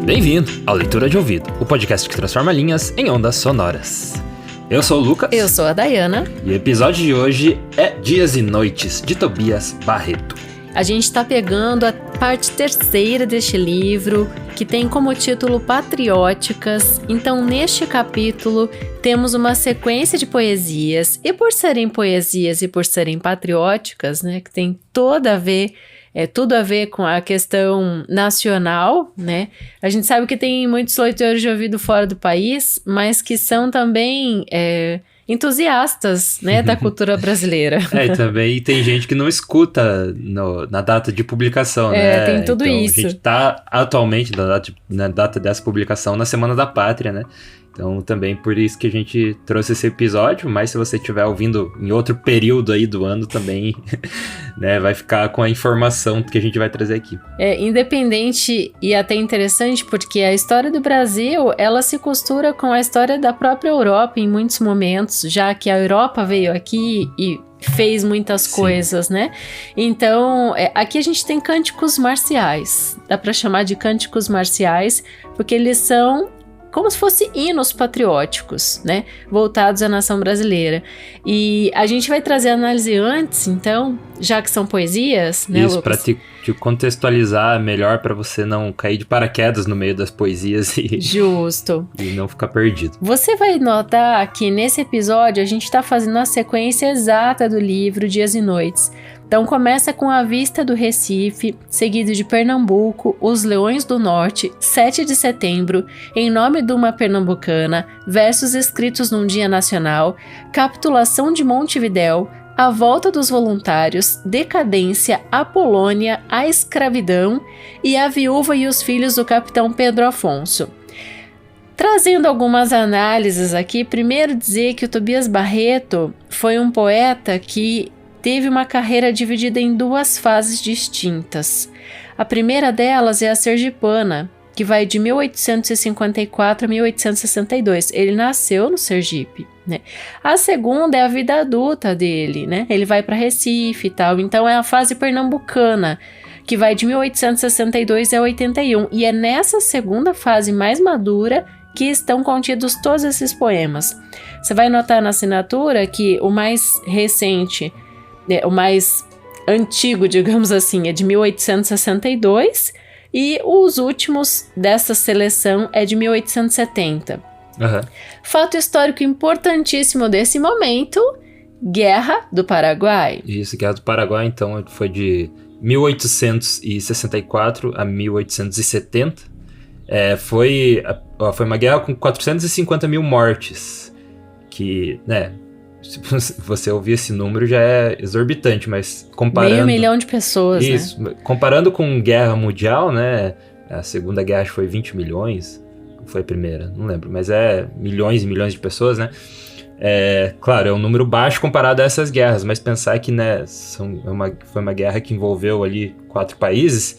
Bem-vindo ao Leitura de Ouvido, o podcast que transforma linhas em ondas sonoras. Eu sou o Lucas. Eu sou a Dayana. E o episódio de hoje é Dias e Noites, de Tobias Barreto. A gente está pegando a parte terceira deste livro, que tem como título Patrióticas. Então, neste capítulo, temos uma sequência de poesias. E por serem poesias e por serem patrióticas, né, que tem tudo a ver com a questão nacional, né? A gente sabe que tem muitos leitores de ouvido fora do país, mas que são também entusiastas, né, da cultura brasileira. E também tem gente que não escuta na data de publicação, né? Tem tudo então, isso. A gente tá atualmente na data dessa publicação na Semana da Pátria, né? Então, também por isso que a gente trouxe esse episódio, mas se você estiver ouvindo em outro período aí do ano também, né, vai ficar com a informação que a gente vai trazer aqui. É independente e até interessante, porque a história do Brasil, ela se costura com a história da própria Europa em muitos momentos, já que a Europa veio aqui e fez muitas coisas, né? Então, aqui a gente tem cânticos marciais, dá para chamar de cânticos marciais, porque eles são como se fossem hinos patrióticos, né, voltados à nação brasileira. E a gente vai trazer a análise antes, então, já que são poesias, né, isso, Lucas? para te contextualizar melhor, para você não cair de paraquedas no meio das poesias Justo. E não ficar perdido. Você vai notar que nesse episódio a gente está fazendo a sequência exata do livro Dias e Noites. Então começa com a vista do Recife, seguido de Pernambuco, os Leões do Norte, 7 de setembro, em nome de uma pernambucana, versos escritos num dia nacional, capitulação de Montevidéu, a volta dos voluntários, decadência, a Polônia, a escravidão e a viúva e os filhos do capitão Pedro Afonso. Trazendo algumas análises aqui, primeiro dizer que o Tobias Barreto foi um poeta que teve uma carreira dividida em duas fases distintas. A primeira delas é a sergipana, que vai de 1854 a 1862. Ele nasceu no Sergipe, né? A segunda é a vida adulta dele, né? Ele vai para Recife e tal. Então é a fase pernambucana, que vai de 1862 a 81. E é nessa segunda fase mais madura que estão contidos todos esses poemas. Você vai notar na assinatura que o mais recente, o mais antigo, digamos assim, é de 1862 e os últimos dessa seleção é de 1870. Uhum. Fato histórico importantíssimo desse momento, Guerra do Paraguai. Isso, Guerra do Paraguai, então, foi de 1864 a 1870. Foi uma guerra com 450 mil mortes, que, né, se você ouvir esse número já é exorbitante, mas comparando... 500 mil de pessoas, isso, né? Comparando com Guerra Mundial, né, a Segunda Guerra acho que foi 20 milhões, foi a primeira, não lembro, mas milhões e milhões de pessoas, né? Claro, é um número baixo comparado a essas guerras, mas pensar que, né, foi uma guerra que envolveu ali 4 países,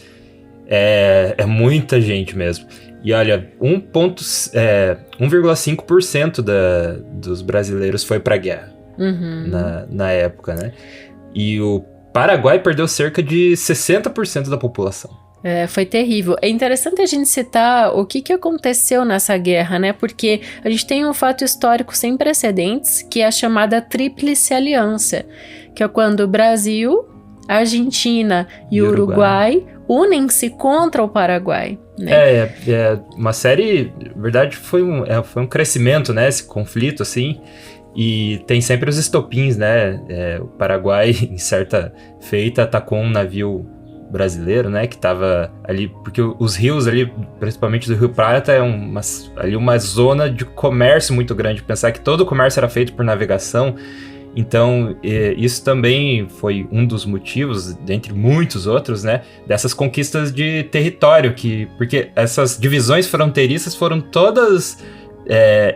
é muita gente mesmo. E olha, 1,5% dos brasileiros foi pra guerra na época, né? E o Paraguai perdeu cerca de 60% da população. Foi terrível. É interessante a gente citar o que aconteceu nessa guerra, né? Porque a gente tem um fato histórico sem precedentes, que é a chamada Tríplice Aliança, que é quando o Brasil, a Argentina e o Uruguai unem-se contra o Paraguai, né? Uma série, na verdade, foi um crescimento, né? Esse conflito, assim. E tem sempre os estopins, né? O Paraguai, em certa feita, atacou um navio brasileiro, né? Que tava ali... Porque os rios ali, principalmente do Rio Prata, é uma zona de comércio muito grande. Pensar que todo o comércio era feito por navegação. Então, isso também foi um dos motivos, dentre muitos outros, né? Dessas conquistas de território. Porque essas divisões fronteiriças foram todas...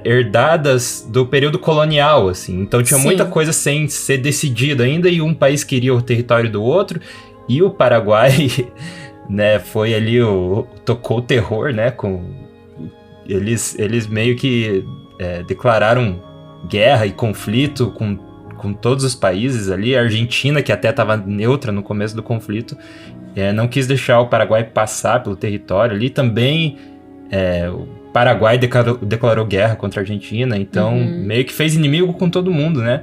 herdadas do período colonial, assim. Então tinha muita coisa sem ser decidida ainda, e um país queria o território do outro, e o Paraguai, né, foi ali, tocou o terror, né, eles meio que declararam guerra e conflito com com todos os países ali. A Argentina, que até estava neutra no começo do conflito, não quis deixar o Paraguai passar pelo território ali. Também o Paraguai declarou guerra contra a Argentina, então meio que fez inimigo com todo mundo, né?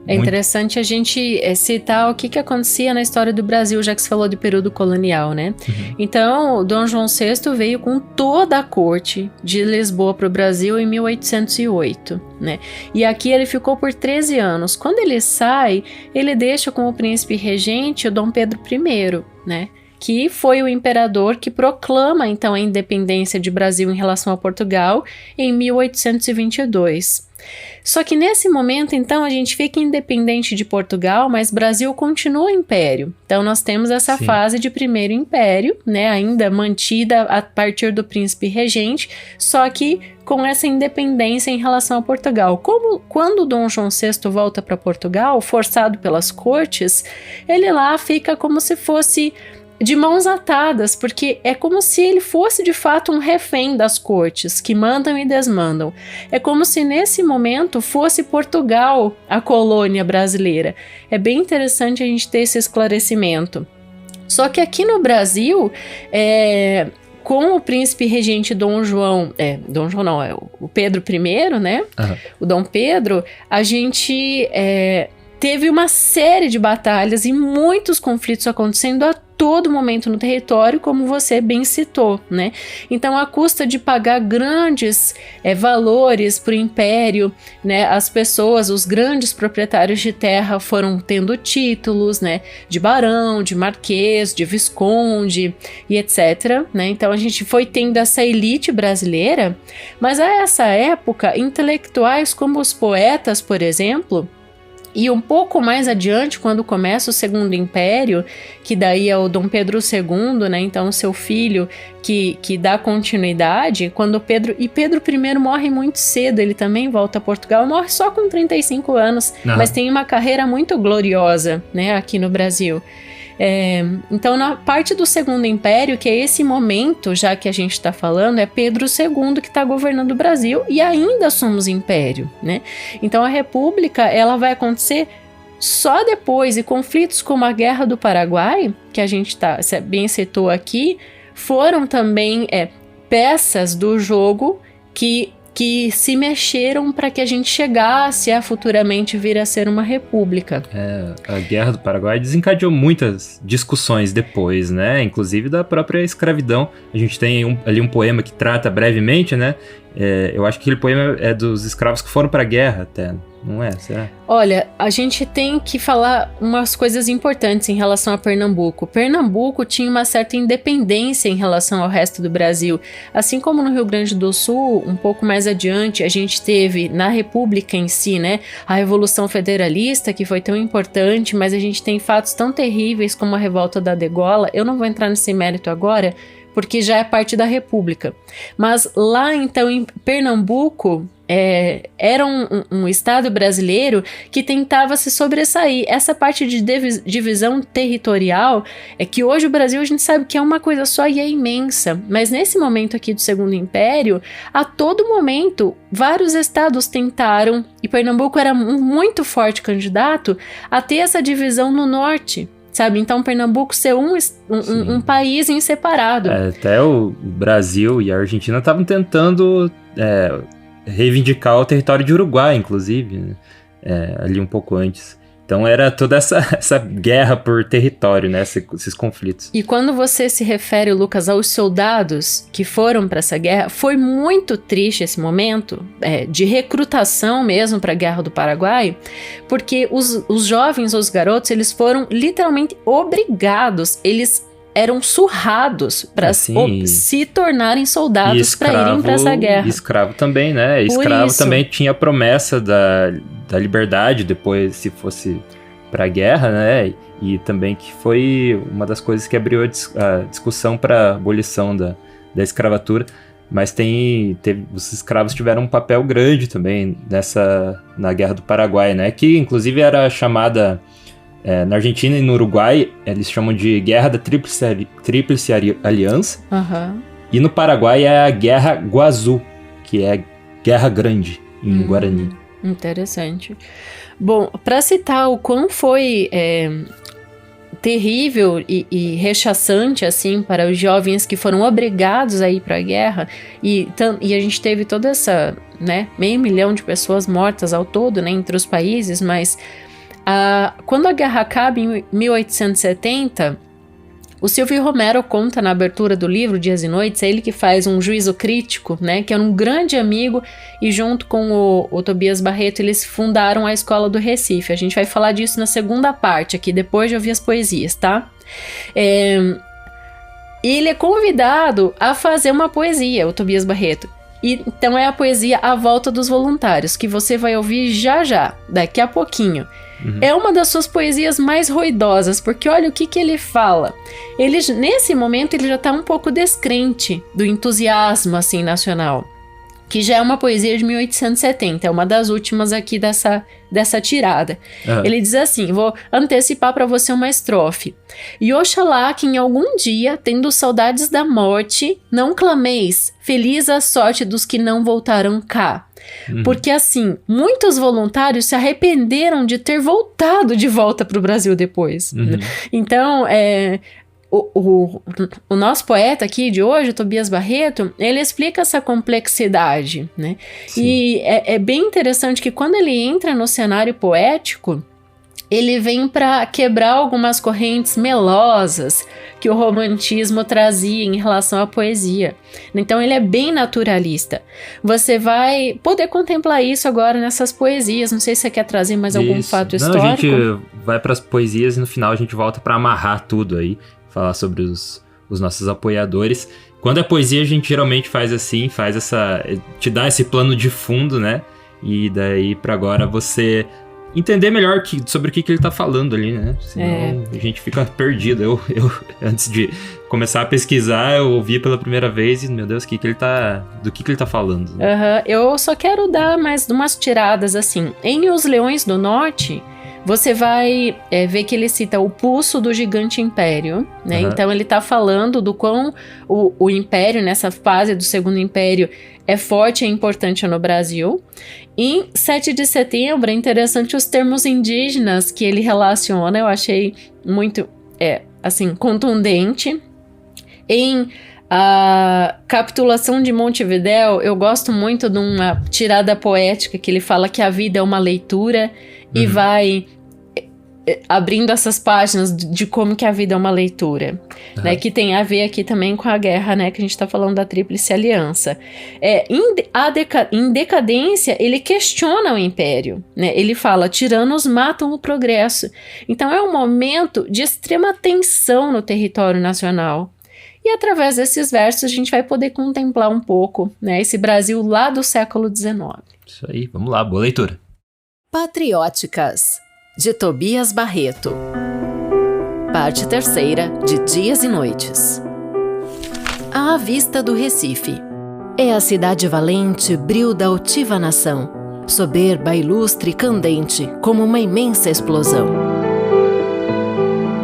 É interessante a gente citar o que acontecia na história do Brasil, já que você falou de período colonial, né? Então, Dom João VI veio com toda a corte de Lisboa para o Brasil em 1808, né? E aqui ele ficou por 13 anos. Quando ele sai, ele deixa como príncipe regente o Dom Pedro I, né? Que foi o imperador que proclama, então, a independência de Brasil em relação a Portugal em 1822. Só que nesse momento, então, a gente fica independente de Portugal, mas Brasil continua império. Então, nós temos essa fase de primeiro império, né, ainda mantida a partir do príncipe regente, só que com essa independência em relação a Portugal. Quando Dom João VI volta para Portugal, forçado pelas cortes, ele lá fica como se fosse de mãos atadas, porque é como se ele fosse de fato um refém das cortes, que mandam e desmandam. É como se nesse momento fosse Portugal a colônia brasileira. É bem interessante a gente ter esse esclarecimento. Só que aqui no Brasil, com o príncipe regente Dom João não, é o Pedro I, né? O Dom Pedro, a gente teve uma série de batalhas e muitos conflitos acontecendo a todo momento no território, como você bem citou, né? Então, à custa de pagar grandes valores para o império, né? As pessoas, os grandes proprietários de terra foram tendo títulos, né? De barão, de marquês, de visconde e etc, né? Então, a gente foi tendo essa elite brasileira, mas a essa época, intelectuais como os poetas, por exemplo, e um pouco mais adiante, quando começa o Segundo Império, que daí é o Dom Pedro II, né? Então, seu filho que dá continuidade, quando Pedro I morre muito cedo, ele também volta a Portugal, morre só com 35 anos, mas tem uma carreira muito gloriosa, né? Aqui no Brasil. Então, na parte do Segundo Império, que é esse momento, já que a gente está falando, é Pedro II que está governando o Brasil e ainda somos império, né? Então, a República, ela vai acontecer só depois, e conflitos como a Guerra do Paraguai, que a gente bem citou aqui, foram também peças do jogo que se mexeram para que a gente chegasse a futuramente vir a ser uma república. A Guerra do Paraguai desencadeou muitas discussões depois, né? Inclusive da própria escravidão. A gente tem ali um poema que trata brevemente, né? Eu acho que aquele poema é dos escravos que foram para a guerra até, não é? Será? Olha, a gente tem que falar umas coisas importantes em relação a Pernambuco. Pernambuco tinha uma certa independência em relação ao resto do Brasil. Assim como no Rio Grande do Sul, um pouco mais adiante, a gente teve na República em si, né, a Revolução Federalista, que foi tão importante, mas a gente tem fatos tão terríveis como a Revolta da Degola. Eu não vou entrar nesse mérito agora, porque já é parte da República. Mas lá, então, em Pernambuco, era um estado brasileiro que tentava se sobressair. Essa parte de divisão territorial é que hoje o Brasil a gente sabe que é uma coisa só e é imensa, mas nesse momento aqui do Segundo Império, a todo momento, vários estados tentaram, e Pernambuco era um muito forte candidato a ter essa divisão no norte. Sabe? Então, Pernambuco ser um país em separado. Até o Brasil e a Argentina estavam tentando reivindicar o território de Uruguai, inclusive, né? Ali um pouco antes. Então, era toda essa guerra por território, né? Esses conflitos. E quando você se refere, Lucas, aos soldados que foram para essa guerra, foi muito triste esse momento de recrutação mesmo para a Guerra do Paraguai, porque os jovens, os garotos, eles foram literalmente obrigados, eles eram surrados para se tornarem soldados para irem para essa guerra. E escravo também, né? Escravo também tinha a promessa da liberdade depois, se fosse para a guerra, né? E também que foi uma das coisas que abriu a discussão para a abolição da escravatura. Mas os escravos tiveram um papel grande também na Guerra do Paraguai, né? Que inclusive era chamada... na Argentina e no Uruguai, eles chamam de Guerra da Tríplice Aliança. E no Paraguai é a Guerra Guazú, que é Guerra Grande, em Guarani. Interessante. Bom, para citar o quão foi terrível e rechaçante, assim, para os jovens que foram obrigados a ir para a guerra, e a gente teve toda essa, né, 500 mil de pessoas mortas ao todo, né, entre os países, mas quando a guerra acaba em 1870, o Silvio Romero conta na abertura do livro Dias e Noites, é ele que faz um juízo crítico, né, que era um grande amigo, e junto com o Tobias Barreto eles fundaram a Escola do Recife. A gente vai falar disso na segunda parte aqui, depois de ouvir as poesias, tá? E ele é convidado a fazer uma poesia, o Tobias Barreto. E, então é a poesia A Volta dos Voluntários, que você vai ouvir já, daqui a pouquinho. Uhum. É uma das suas poesias mais ruidosas, porque olha o que ele fala. Nesse momento ele já está um pouco descrente do entusiasmo assim, nacional, que já é uma poesia de 1870, é uma das últimas aqui dessa tirada. Uhum. Ele diz assim, vou antecipar para você uma estrofe. E oxalá que em algum dia, tendo saudades da morte, não clameis, feliz a sorte dos que não voltarão cá. Uhum. Porque assim, muitos voluntários se arrependeram de ter voltado de volta para o Brasil depois. Uhum. Então, o nosso poeta aqui de hoje, o Tobias Barreto, ele explica essa complexidade, né? Sim. E é bem interessante que quando ele entra no cenário poético, ele vem para quebrar algumas correntes melosas que o romantismo trazia em relação à poesia. Então ele é bem naturalista. Você vai poder contemplar isso agora nessas poesias. Não sei se você quer trazer mais algum fato histórico. A gente vai para as poesias e no final a gente volta para amarrar tudo aí, falar sobre os nossos apoiadores. Quando é poesia a gente geralmente faz assim, te dá esse plano de fundo, né? E daí para agora você entender melhor sobre o que ele tá falando ali, né? Senão a gente fica perdido. Eu antes de começar a pesquisar, eu ouvi pela primeira vez e, meu Deus, do que ele tá falando? Né? Uhum. Eu só quero dar mais umas tiradas, assim. Em Os Leões do Norte, você vai ver que ele cita o pulso do gigante império, né? Uhum. Então ele tá falando do quão o império, nessa fase do Segundo Império, é forte e importante no Brasil. Em 7 de setembro, é interessante os termos indígenas que ele relaciona, eu achei muito, assim, contundente. Em a capitulação de Montevidéu, eu gosto muito de uma tirada poética que ele fala que a vida é uma leitura e vai abrindo essas páginas de como que a vida é uma leitura, né, que tem a ver aqui também com a guerra, né, que a gente tá falando da Tríplice Aliança. Em Decadência, ele questiona o império, né, ele fala, tiranos matam o progresso. Então é um momento de extrema tensão no território nacional. E através desses versos a gente vai poder contemplar um pouco, né, esse Brasil lá do século XIX. Isso aí, vamos lá, boa leitura. Patrióticas, de Tobias Barreto. Parte 3ª de Dias e Noites. À vista do Recife. É a cidade valente, bril da altiva nação, soberba, ilustre e candente, como uma imensa explosão.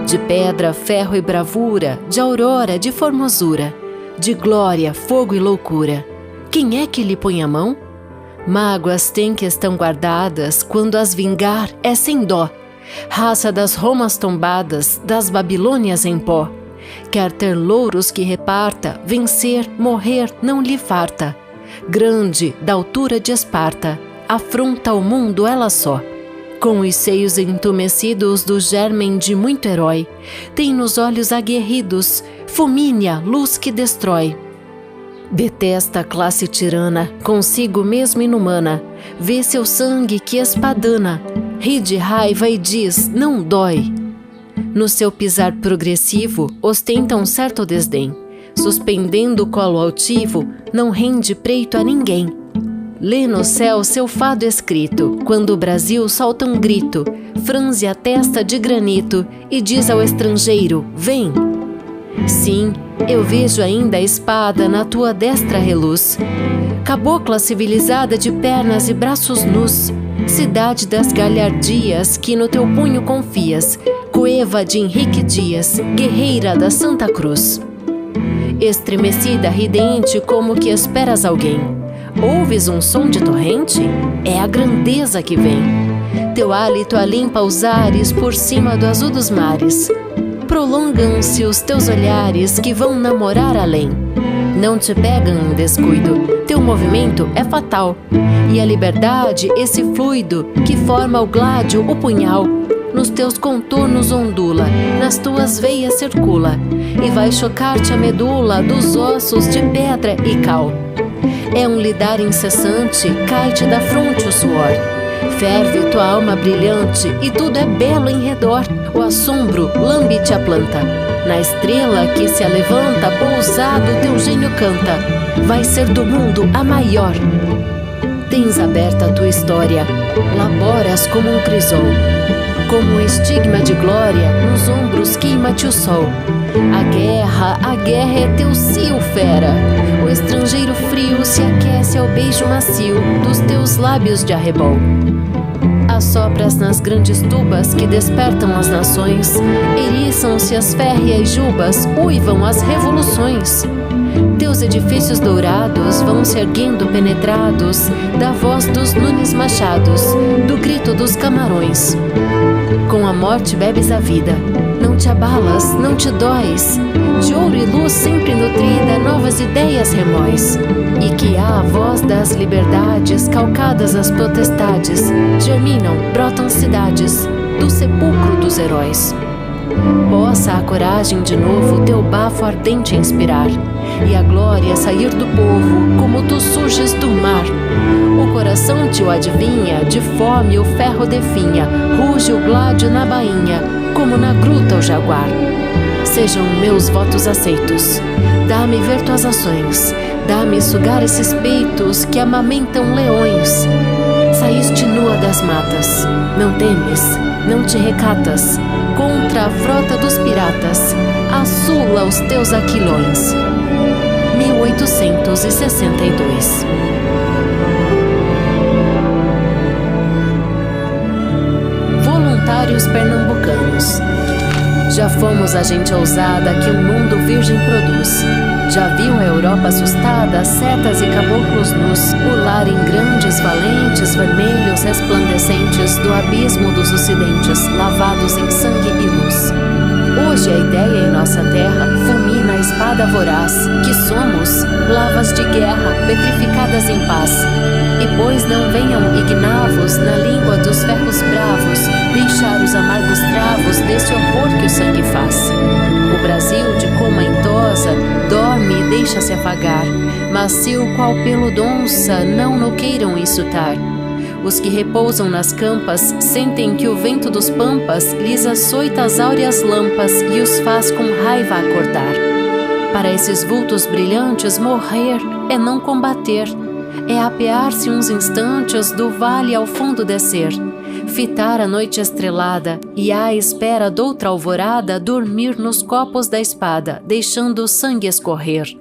De pedra, ferro e bravura, de aurora, de formosura, de glória, fogo e loucura, quem é que lhe põe a mão? Mágoas tem que estão guardadas, quando as vingar é sem dó. Raça das Romas tombadas, das Babilônias em pó. Quer ter louros que reparta, vencer, morrer não lhe farta. Grande, da altura de Esparta, afronta o mundo ela só. Com os seios entumecidos do germen de muito herói, tem nos olhos aguerridos, fulmínea, luz que destrói. Detesta a classe tirana, consigo mesmo inumana, vê seu sangue que espadana, ri de raiva e diz, não dói. No seu pisar progressivo, ostenta um certo desdém, suspendendo o colo altivo, não rende preito a ninguém. Lê no céu seu fado escrito, quando o Brasil solta um grito, franze a testa de granito e diz ao estrangeiro, vem. Sim, eu vejo ainda a espada na tua destra reluz. Cabocla civilizada de pernas e braços nus, cidade das galhardias que no teu punho confias, coeva de Henrique Dias, guerreira da Santa Cruz. Estremecida, ridente, como que esperas alguém. Ouves um som de torrente? É a grandeza que vem. Teu hálito alimpa os ares por cima do azul dos mares. Prolongam-se os teus olhares que vão namorar além. Não te pegam em descuido, teu movimento é fatal. E a liberdade, esse fluido que forma o gládio, o punhal, nos teus contornos ondula, nas tuas veias circula, e vai chocar-te a medula dos ossos de pedra e cal. É um lidar incessante, cai-te da fronte o suor. Ferve tua alma brilhante e tudo é belo em redor. O assombro lambe-te a planta. Na estrela que se alevanta, pousado teu gênio canta. Vai ser do mundo a maior. Tens aberta a tua história, laboras como um crisol. Como um estigma de glória, nos ombros queima-te o sol. A guerra é teu cio, fera. O estrangeiro frio se aquece ao beijo macio dos teus lábios de arrebol. Assopras nas grandes tubas que despertam as nações, eriçam-se as férreas jubas, uivam as revoluções. Teus edifícios dourados vão se erguendo penetrados da voz dos Nunes Machados, do grito dos camarões. Com a morte bebes a vida, não te abalas, não te dóis. De ouro e luz sempre nutrida, novas ideias remóis. E que há a voz das liberdades, calcadas as potestades, germinam, brotam cidades, do sepulcro dos heróis. Possa a coragem de novo teu bafo ardente inspirar, e a glória sair do povo, como tu surges do mar. O coração te o adivinha, de fome o ferro definha, ruge o gládio na bainha, como na gruta o jaguar. Sejam meus votos aceitos, dá-me ver tuas ações, dá-me sugar esses peitos que amamentam leões. Saíste nua das matas, não temes, não te recatas, contra a frota dos piratas, assula os teus aquilões. 1862. Voluntários pernambucanos. Já fomos a gente ousada que o mundo virgem produz. Já viu a Europa assustada, setas e caboclos nus, pular em grandes valentes vermelhos resplandecentes do abismo dos ocidentes, lavados em sangue e luz. Hoje a ideia em nossa terra fulmina a espada voraz, que somos lavas de guerra petrificadas em paz. E pois não venham ignavos na língua dos ferros bravos, deixar os amargos travos desse horror que o sangue faz. O Brasil de coma entosa dorme e deixa-se afagar, macio qual pelo donça não no queiram insultar. Os que repousam nas campas sentem que o vento dos pampas lhes açoita as áureas lampas e os faz com raiva acordar. Para esses vultos brilhantes morrer é não combater, é apear-se uns instantes do vale ao fundo descer, fitar a noite estrelada e à espera doutra alvorada dormir nos copos da espada, deixando o sangue escorrer.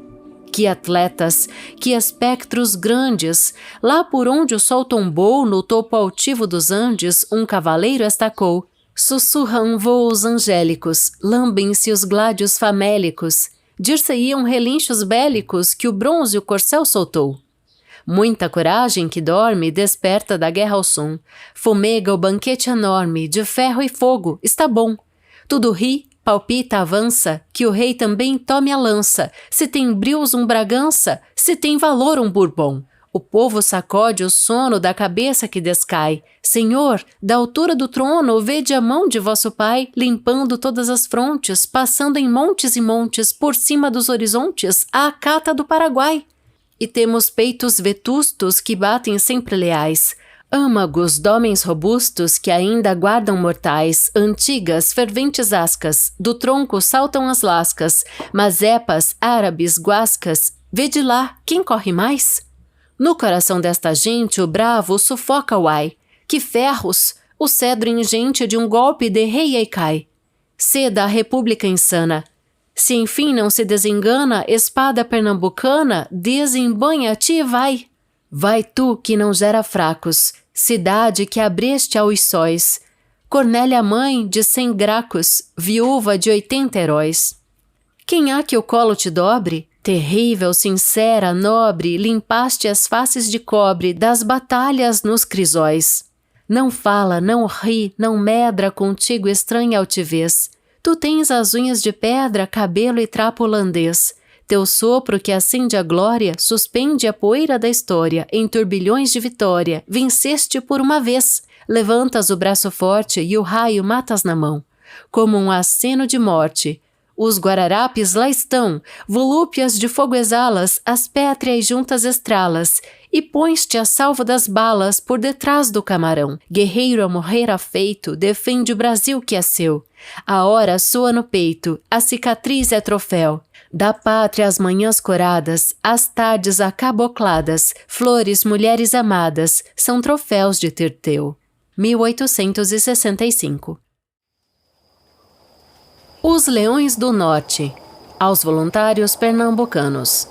Que atletas, que espectros grandes, lá por onde o sol tombou no topo altivo dos Andes, um cavaleiro estacou. Sussurram voos angélicos, lambem-se os gládios famélicos, dir-se-iam relinchos bélicos que o bronze o corcel soltou. Muita coragem que dorme desperta da guerra ao som, fumega o banquete enorme de ferro e fogo, está bom. Tudo ri, palpita, avança, que o rei também tome a lança, se tem brios um Bragança, se tem valor um Bourbon. O povo sacode o sono da cabeça que descai. Senhor, da altura do trono, vede a mão de vosso pai, limpando todas as frontes, passando em montes e montes, por cima dos horizontes, a cata do Paraguai. E temos peitos vetustos que batem sempre leais, âmagos d'homens robustos que ainda guardam mortais, antigas, ferventes ascas, do tronco saltam as lascas, mazepas, árabes, guascas, vede lá, quem corre mais? No coração desta gente o bravo sufoca o ai, que ferros, o cedro ingente de um golpe derreia e cai. Ceda a república insana, se enfim não se desengana, espada pernambucana, desembanha-te e vai. Vai tu que não gera fracos, cidade que abreste aos sóis, Cornélia mãe de 100 gracos, viúva de 80 heróis. Quem há que o colo te dobre? Terrível, sincera, nobre, limpaste as faces de cobre das batalhas nos crisóis. Não fala, não ri, não medra contigo estranha altivez. Tu tens as unhas de pedra, cabelo e trapo holandês. Teu sopro que acende a glória, suspende a poeira da história em turbilhões de vitória. Venceste por uma vez. Levantas o braço forte e o raio matas na mão, como um aceno de morte. Os guararapes lá estão, volúpias de fogo exalas, as pétreas juntas estralas, e pões-te a salvo das balas por detrás do camarão. Guerreiro a morrer afeito, defende o Brasil que é seu. A hora soa no peito, a cicatriz é troféu. Da pátria as manhãs coradas, as tardes acabocladas, flores, mulheres amadas, são troféus de ter teu. 1865. Os Leões do Norte, aos voluntários pernambucanos.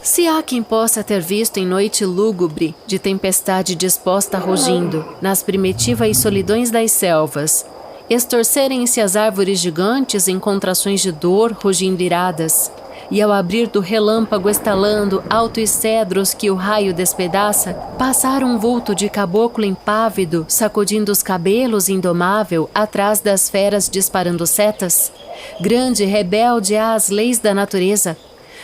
Se há quem possa ter visto em noite lúgubre, de tempestade disposta rugindo, nas primitivas solidões das selvas, estorcerem-se as árvores gigantes em contrações de dor, rugindo iradas, e ao abrir do relâmpago estalando altos cedros que o raio despedaça, passar um vulto de caboclo impávido, sacudindo os cabelos indomável, atrás das feras disparando setas? Grande, rebelde às leis da natureza.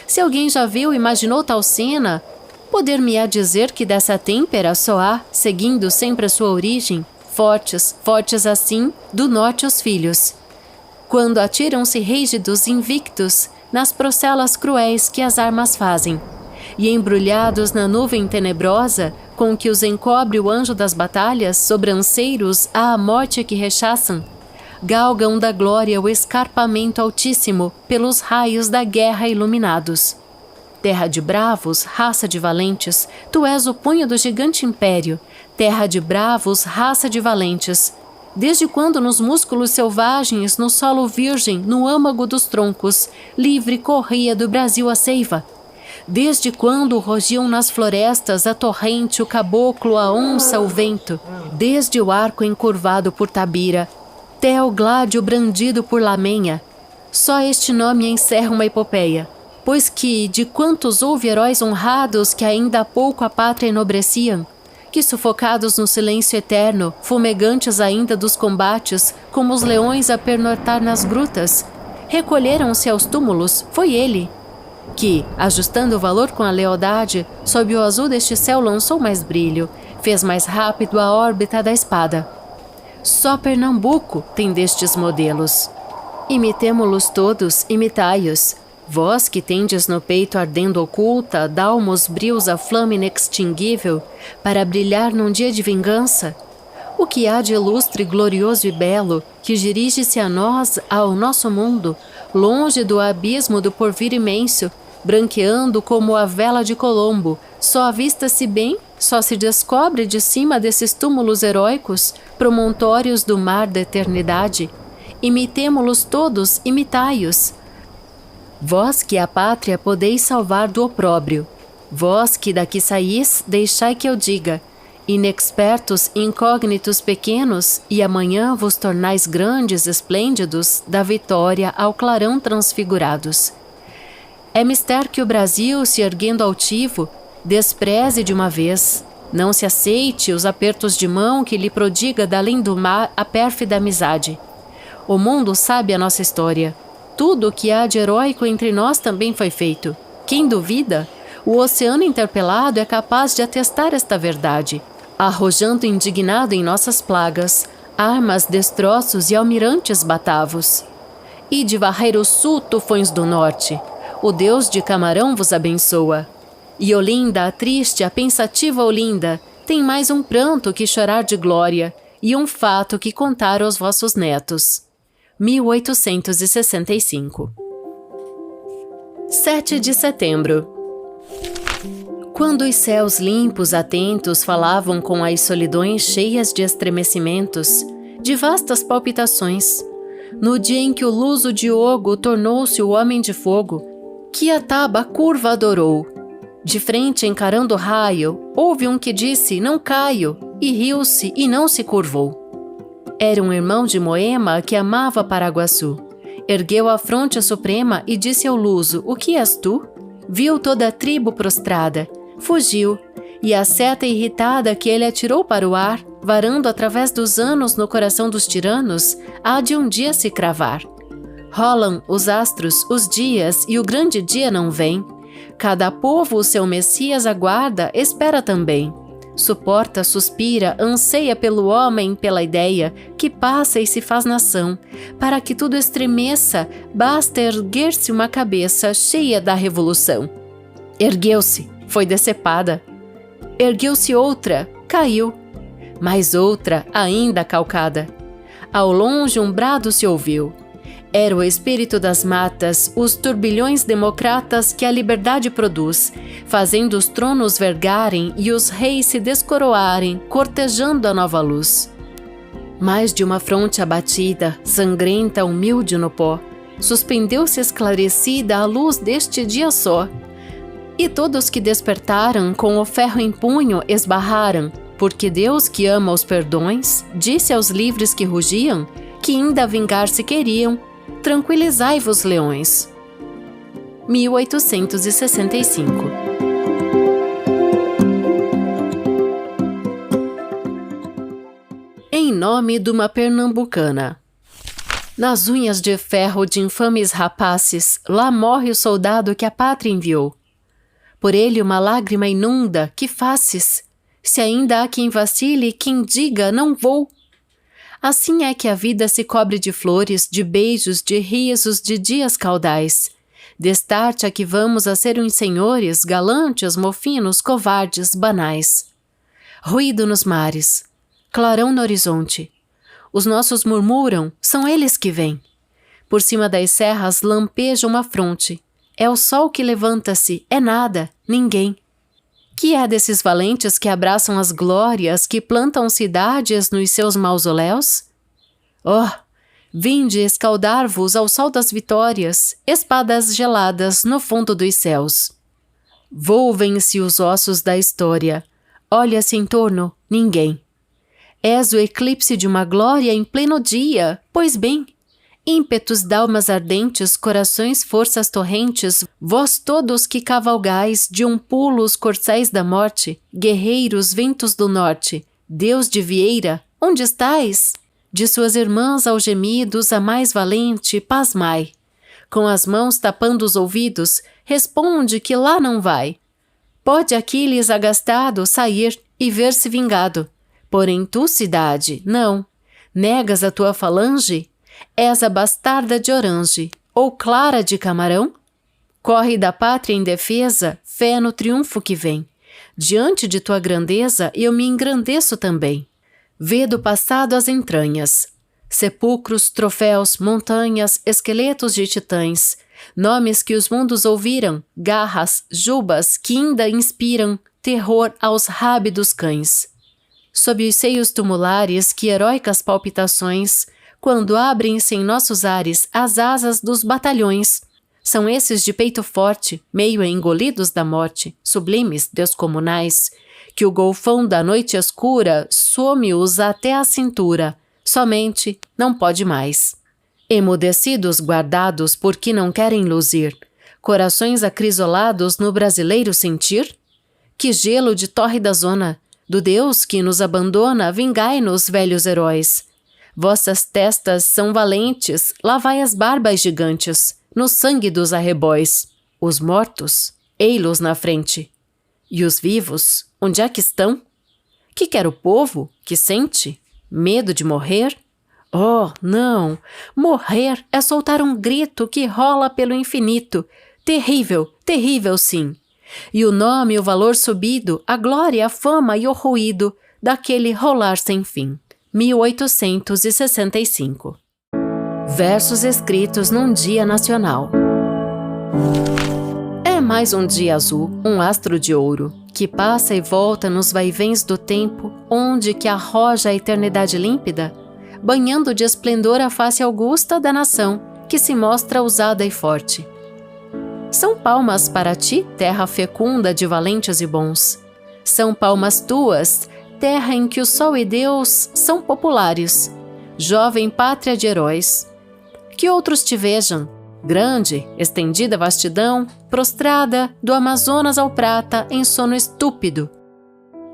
Se alguém já viu, imaginou tal cena, poder-me-á dizer que dessa têmpera só há, seguindo sempre a sua origem, fortes, fortes assim, do norte os filhos. Quando atiram-se rígidos, invictos, nas procelas cruéis que as armas fazem, e embrulhados na nuvem tenebrosa com que os encobre o anjo das batalhas, sobranceiros à morte que rechaçam, galgam da glória o escarpamento altíssimo pelos raios da guerra iluminados. Terra de bravos, raça de valentes, tu és o punho do gigante império, terra de bravos, raça de valentes. Desde quando nos músculos selvagens, no solo virgem, no âmago dos troncos, livre corria do Brasil a seiva? Desde quando rogiam nas florestas a torrente, o caboclo, a onça, o vento? Desde o arco encurvado por Tabira, até o gládio brandido por Lamenha? Só este nome encerra uma epopeia, pois que, de quantos houve heróis honrados que ainda há pouco a pátria enobreciam, que sufocados no silêncio eterno, fumegantes ainda dos combates, como os leões a pernoitar nas grutas, recolheram-se aos túmulos, foi ele, que, ajustando o valor com a lealdade, sob o azul deste céu lançou mais brilho, fez mais rápido a órbita da espada. Só Pernambuco tem destes modelos. Imitemo-los todos, imitai-os. Vós que tendes no peito ardendo oculta, dalmos brios a flama inextinguível, para brilhar num dia de vingança? O que há de ilustre, glorioso e belo, que dirige-se a nós, ao nosso mundo, longe do abismo do porvir imenso, branqueando como a vela de Colombo, só avista-se bem, só se descobre de cima desses túmulos heróicos, promontórios do mar da eternidade? Imitemo-los todos, imitai-os. Vós que a pátria podeis salvar do opróbrio, vós que daqui saís, deixai que eu diga, inexpertos, incógnitos pequenos, e amanhã vos tornais grandes, esplêndidos, da vitória ao clarão transfigurados. É mister que o Brasil, se erguendo altivo, despreze de uma vez, não se aceite os apertos de mão que lhe prodiga d'além do mar a pérfida amizade. O mundo sabe a nossa história. Tudo o que há de heróico entre nós também foi feito. Quem duvida? O oceano interpelado é capaz de atestar esta verdade, arrojando indignado em nossas plagas, armas, destroços e almirantes batavos. E de varrer o sul, tufões do norte, o Deus de Camarão vos abençoa. E Olinda, a triste, a pensativa Olinda, tem mais um pranto que chorar de glória, e um fato que contar aos vossos netos. 1865. 7 de setembro. Quando os céus limpos, atentos, falavam com as solidões cheias de estremecimentos, de vastas palpitações, no dia em que o luso Diogo tornou-se o homem de fogo, que a taba curva adorou, de frente encarando o raio, houve um que disse, não caio, e riu-se e não se curvou. Era um irmão de Moema que amava Paraguaçu. Ergueu a fronte suprema e disse ao luso, o que és tu? Viu toda a tribo prostrada, fugiu, e a seta irritada que ele atirou para o ar, varando através dos anos no coração dos tiranos, há de um dia se cravar. Rolam os astros, os dias, e o grande dia não vem. Cada povo o seu Messias aguarda, espera também. Suporta, suspira, anseia pelo homem, pela ideia, que passa e se faz nação. Para que tudo estremeça, basta erguer-se uma cabeça cheia da revolução. Ergueu-se, foi decepada. Ergueu-se outra, caiu. Mais outra, ainda calcada. Ao longe um brado se ouviu. Era o espírito das matas, os turbilhões democratas que a liberdade produz, fazendo os tronos vergarem e os reis se descoroarem, cortejando a nova luz. Mais de uma fronte abatida, sangrenta, humilde no pó, suspendeu-se esclarecida a luz deste dia só. E todos que despertaram, com o ferro em punho, esbarraram, porque Deus que ama os perdões, disse aos livres que rugiam, que ainda vingar-se queriam, tranquilizai-vos, leões. 1865. Em nome de uma pernambucana. Nas unhas de ferro de infames rapaces, lá morre o soldado que a pátria enviou. Por ele uma lágrima inunda, que faces? Se ainda há quem vacile, quem diga, não vou. Assim é que a vida se cobre de flores, de beijos, de risos, de dias caudais. Destarte a que vamos a ser uns senhores, galantes, mofinos, covardes, banais. Ruído nos mares, clarão no horizonte. Os nossos murmuram, são eles que vêm. Por cima das serras lampeja uma fronte. É o sol que levanta-se, é nada, ninguém. Que é desses valentes que abraçam as glórias, que plantam cidades nos seus mausoléus? Oh, vinde escaldar-vos ao sol das vitórias, espadas geladas no fundo dos céus. Volvem-se os ossos da história, olha-se em torno, ninguém. És o eclipse de uma glória em pleno dia, pois bem, ímpetos d'almas ardentes, corações forças torrentes, vós todos que cavalgais de um pulo os corcéis da morte, guerreiros ventos do norte, Deus de Vieira, onde estais? De suas irmãs algemidos, a mais valente, pasmai. Com as mãos tapando os ouvidos, responde que lá não vai. Pode Aquiles agastado sair e ver-se vingado, porém tu, cidade, não. Negas a tua falange? És a bastarda de Orange, ou Clara de Camarão? Corre da pátria em defesa, fé no triunfo que vem. Diante de tua grandeza eu me engrandeço também. Vê do passado as entranhas, sepulcros, troféus, montanhas, esqueletos de titãs, nomes que os mundos ouviram, garras, jubas que ainda inspiram terror aos rábidos cães. Sob os seios tumulares que heróicas palpitações, quando abrem-se em nossos ares as asas dos batalhões. São esses de peito forte, meio engolidos da morte, sublimes, descomunais, que o golfão da noite escura some-os até a cintura, somente não pode mais. Emudecidos guardados porque não querem luzir, corações acrisolados no brasileiro sentir? Que gelo de tórrida zona, do Deus que nos abandona, vingai-nos, velhos heróis. Vossas testas são valentes, lavai as barbas gigantes, no sangue dos arrebóis. Os mortos, ei-los na frente. E os vivos, onde é que estão? Que quer o povo, que sente? Medo de morrer? Oh, não! Morrer é soltar um grito que rola pelo infinito. Terrível, terrível sim. E o nome e o valor subido, a glória, a fama e o ruído daquele rolar sem fim. 1865. Versos escritos num dia nacional. É mais um dia azul, um astro de ouro, que passa e volta nos vaivens do tempo, onde que arroja a eternidade límpida, banhando de esplendor a face augusta da nação, que se mostra ousada e forte. São palmas para ti, terra fecunda de valentes e bons. São palmas tuas, terra em que o sol e Deus são populares, jovem pátria de heróis. Que outros te vejam, grande, estendida vastidão, prostrada, do Amazonas ao Prata em sono estúpido.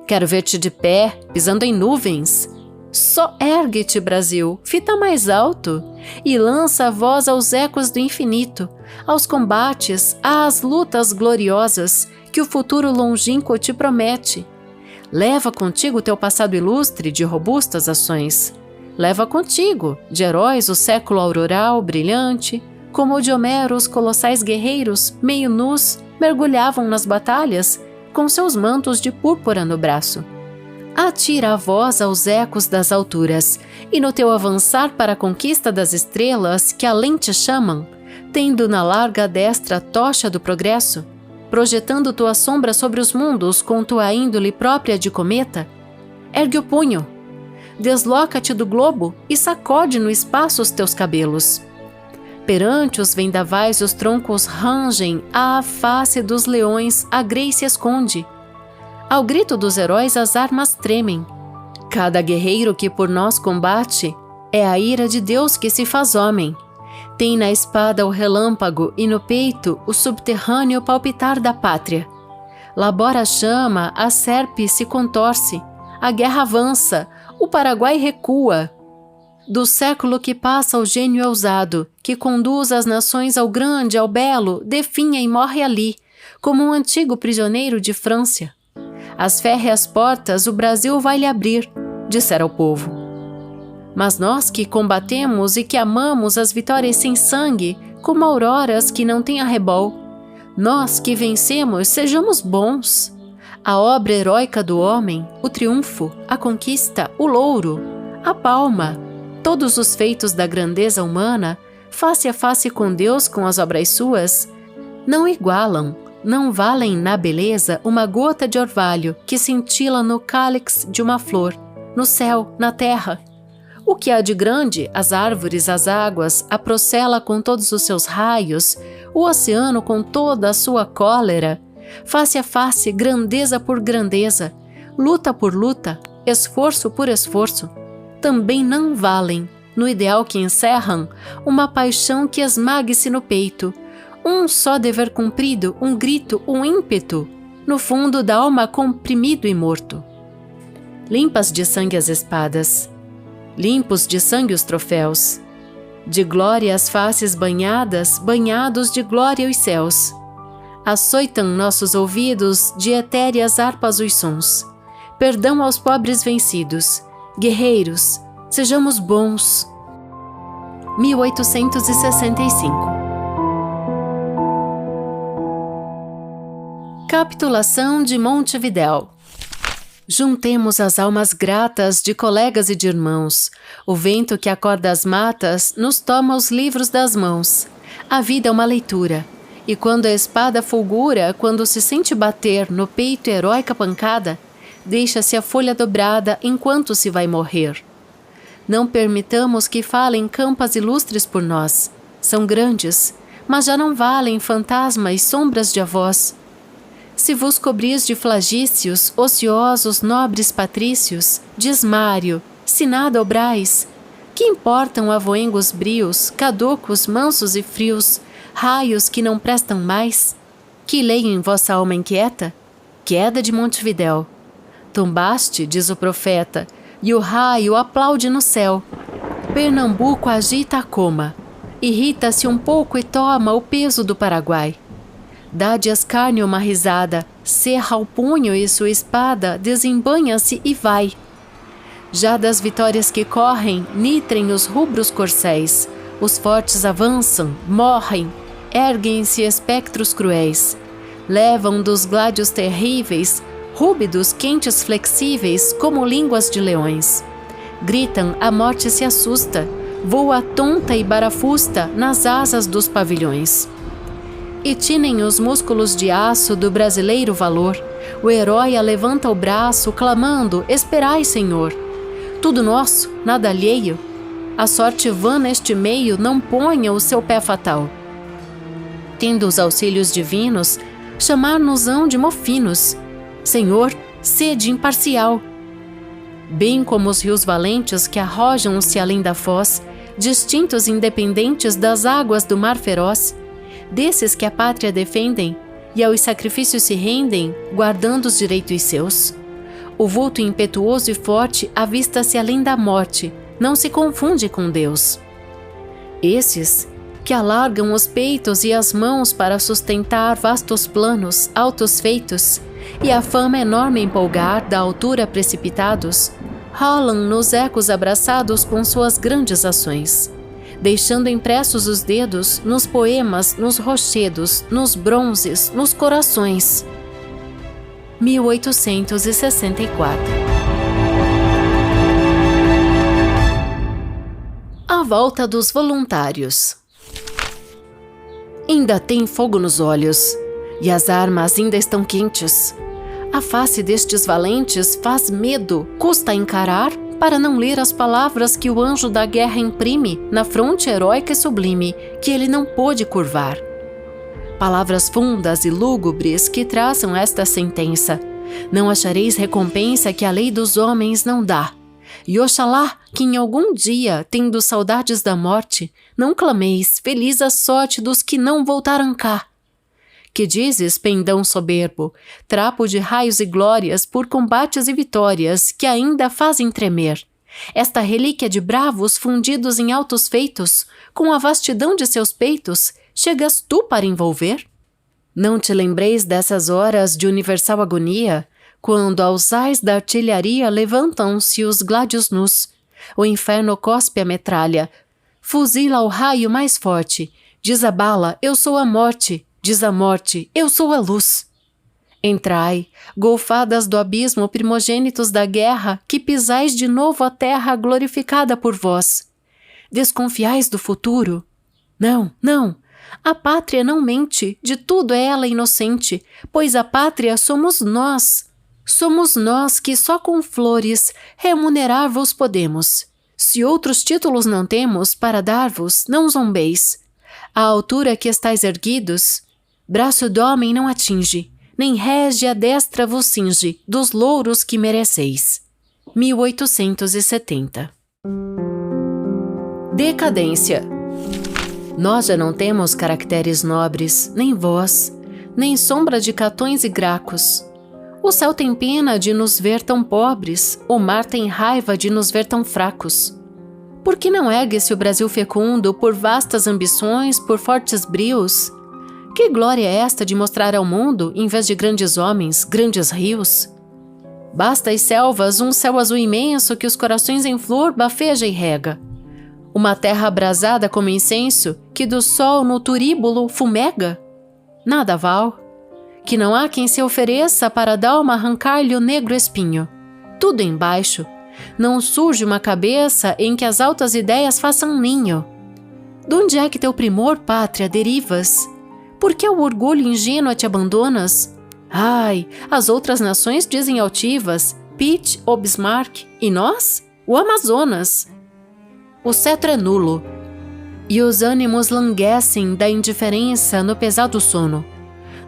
Quero ver-te de pé, pisando em nuvens. Só ergue-te, Brasil, fita mais alto, e lança a voz aos ecos do infinito, aos combates, às lutas gloriosas que o futuro longínquo te promete. Leva contigo teu passado ilustre de robustas ações. Leva contigo, de heróis, o século auroral brilhante, como o de Homero, os colossais guerreiros, meio nus, mergulhavam nas batalhas, com seus mantos de púrpura no braço. Atira a voz aos ecos das alturas, e no teu avançar para a conquista das estrelas que além te chamam, tendo na larga destra a tocha do progresso, projetando tua sombra sobre os mundos com tua índole própria de cometa, ergue o punho, desloca-te do globo e sacode no espaço os teus cabelos. Perante os vendavais os troncos rangem, à face dos leões a grei se esconde. Ao grito dos heróis as armas tremem. Cada guerreiro que por nós combate é a ira de Deus que se faz homem. Tem na espada o relâmpago e no peito o subterrâneo palpitar da pátria. Labora a chama, a serpe se contorce, a guerra avança, o Paraguai recua. Do século que passa o gênio é ousado, que conduz as nações ao grande, ao belo, definha e morre ali, como um antigo prisioneiro de França. As férreas portas o Brasil vai lhe abrir, dissera o povo. Mas nós que combatemos e que amamos as vitórias sem sangue, como auroras que não têm arrebol, nós que vencemos, sejamos bons. A obra heróica do homem, o triunfo, a conquista, o louro, a palma, todos os feitos da grandeza humana, face a face com Deus com as obras suas, não igualam, não valem na beleza uma gota de orvalho que cintila no cálix de uma flor, no céu, na terra. O que há de grande, as árvores, as águas, a procela com todos os seus raios, o oceano com toda a sua cólera, face a face, grandeza por grandeza, luta por luta, esforço por esforço, também não valem, no ideal que encerram, uma paixão que esmague-se no peito, um só dever cumprido, um grito, um ímpeto, no fundo da alma comprimido e morto. Limpas de sangue as espadas, limpos de sangue os troféus, de glória as faces banhadas, banhados de glória os céus. Açoitam nossos ouvidos de etéreas harpas os sons. Perdão aos pobres vencidos, guerreiros, sejamos bons. 1865. Capitulação de Montevidéu. Juntemos as almas gratas de colegas e de irmãos. O vento que acorda as matas nos toma os livros das mãos. A vida é uma leitura. E quando a espada fulgura, quando se sente bater no peito heróica pancada, deixa-se a folha dobrada enquanto se vai morrer. Não permitamos que falem campas ilustres por nós. São grandes, mas já não valem fantasmas, sombras de avós. Se vos cobris de flagícios, ociosos, nobres patrícios, de esmário, se nada obrais, que importam avoengos brios, caducos, mansos e frios, raios que não prestam mais? Que leio em vossa alma inquieta? Queda de Montevidéu. Tombaste, diz o profeta, e o raio aplaude no céu. Pernambuco agita a coma, irrita-se um pouco e toma o peso do Paraguai. Dá-de escárnio uma risada, cerra o punho e sua espada desembanha-se e vai. Já das vitórias que correm, nitrem os rubros corcéis, os fortes avançam, morrem, erguem-se espectros cruéis, levam dos gládios terríveis, rúbidos, quentes, flexíveis, como línguas de leões. Gritam, a morte se assusta, voa tonta e barafusta nas asas dos pavilhões. E tinem os músculos de aço do brasileiro valor, o herói levanta o braço, clamando, esperai, Senhor. Tudo nosso, nada alheio. A sorte vã neste meio não ponha o seu pé fatal. Tendo os auxílios divinos, chamar-nos-ão de mofinos. Senhor, sede imparcial. Bem como os rios valentes que arrojam-se além da foz, distintos e independentes das águas do mar feroz, desses que a pátria defendem e aos sacrifícios se rendem, guardando os direitos seus. O vulto impetuoso e forte avista-se além da morte, não se confunde com Deus. Esses, que alargam os peitos e as mãos para sustentar vastos planos, altos feitos, e a fama enorme empolgar da altura precipitados, rolam nos ecos abraçados com suas grandes ações, deixando impressos os dedos nos poemas, nos rochedos, nos bronzes, nos corações. 1864. A volta dos voluntários. Ainda tem fogo nos olhos, e as armas ainda estão quentes. A face destes valentes faz medo, custa encarar, para não ler as palavras que o anjo da guerra imprime na fronte heróica e sublime, que ele não pôde curvar. Palavras fundas e lúgubres que traçam esta sentença: não achareis recompensa que a lei dos homens não dá. E oxalá que em algum dia, tendo saudades da morte, não clameis feliz a sorte dos que não voltaram cá. Que dizes, pendão soberbo, trapo de raios e glórias por combates e vitórias que ainda fazem tremer esta relíquia de bravos fundidos em altos feitos, com a vastidão de seus peitos, chegas tu para envolver? Não te lembreis dessas horas de universal agonia, quando aos ais da artilharia levantam-se os gládios nus, o inferno cospe a metralha, fuzila o raio mais forte, diz a bala, eu sou a morte, diz a morte, eu sou a luz. Entrai, golfadas do abismo primogênitos da guerra, que pisais de novo a terra glorificada por vós. Desconfiais do futuro? Não, não, a pátria não mente, de tudo é ela inocente, pois a pátria somos nós. Somos nós que só com flores remunerar-vos podemos. Se outros títulos não temos para dar-vos, não zombeis. A altura que estáis erguidos, braço d'homem não atinge, nem rege a destra vos cinge dos louros que mereceis. 1870. Decadência. Nós já não temos caracteres nobres, nem voz, nem sombra de catões e gracos. O céu tem pena de nos ver tão pobres, o mar tem raiva de nos ver tão fracos. Por que não ergue-se o Brasil fecundo por vastas ambições, por fortes brios? Que glória é esta de mostrar ao mundo, em vez de grandes homens, grandes rios? Basta às selvas um céu azul imenso que os corações em flor bafeja e rega. Uma terra abrasada como incenso, que do sol no turíbulo fumega? Nada val. Que não há quem se ofereça para a dalma arrancar-lhe o negro espinho. Tudo embaixo. Não surge uma cabeça em que as altas ideias façam ninho. Donde é que teu primor, pátria, derivas? Por que o orgulho ingênuo te abandonas? Ai, as outras nações dizem altivas, Pitt ou Bismarck, e nós? O Amazonas. O cetro é nulo, e os ânimos languecem da indiferença no pesado sono.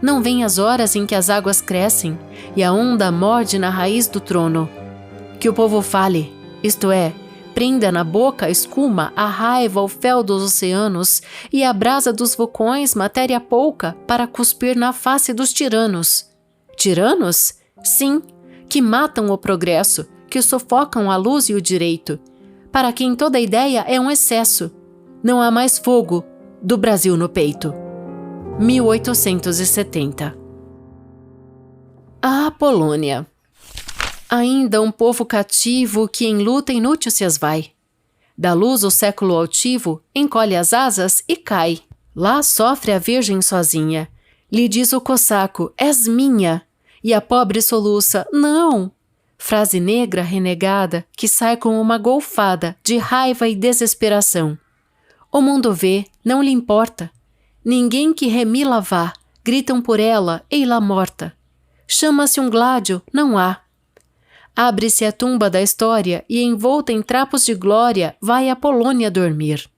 Não vêm as horas em que as águas crescem, e a onda morde na raiz do trono. Que o povo fale, isto é, prenda na boca a escuma, a raiva, o fel dos oceanos e a brasa dos vulcões, matéria pouca para cuspir na face dos tiranos. Tiranos? Sim, que matam o progresso, que sufocam a luz e o direito, para quem toda ideia é um excesso. Não há mais fogo do Brasil no peito. 1870. A Polônia. Ainda um povo cativo que em luta inútil se esvai. Da luz o século altivo encolhe as asas e cai. Lá sofre a virgem sozinha. Lhe diz o cossaco, és minha. E a pobre soluça, não. Frase negra renegada que sai com uma golfada de raiva e desesperação. O mundo vê, não lhe importa. Ninguém que remila vá, gritam por ela, ei-la morta. Chama-se um gládio, não há. Abre-se a tumba da história e, envolta em trapos de glória, vai a Polônia dormir.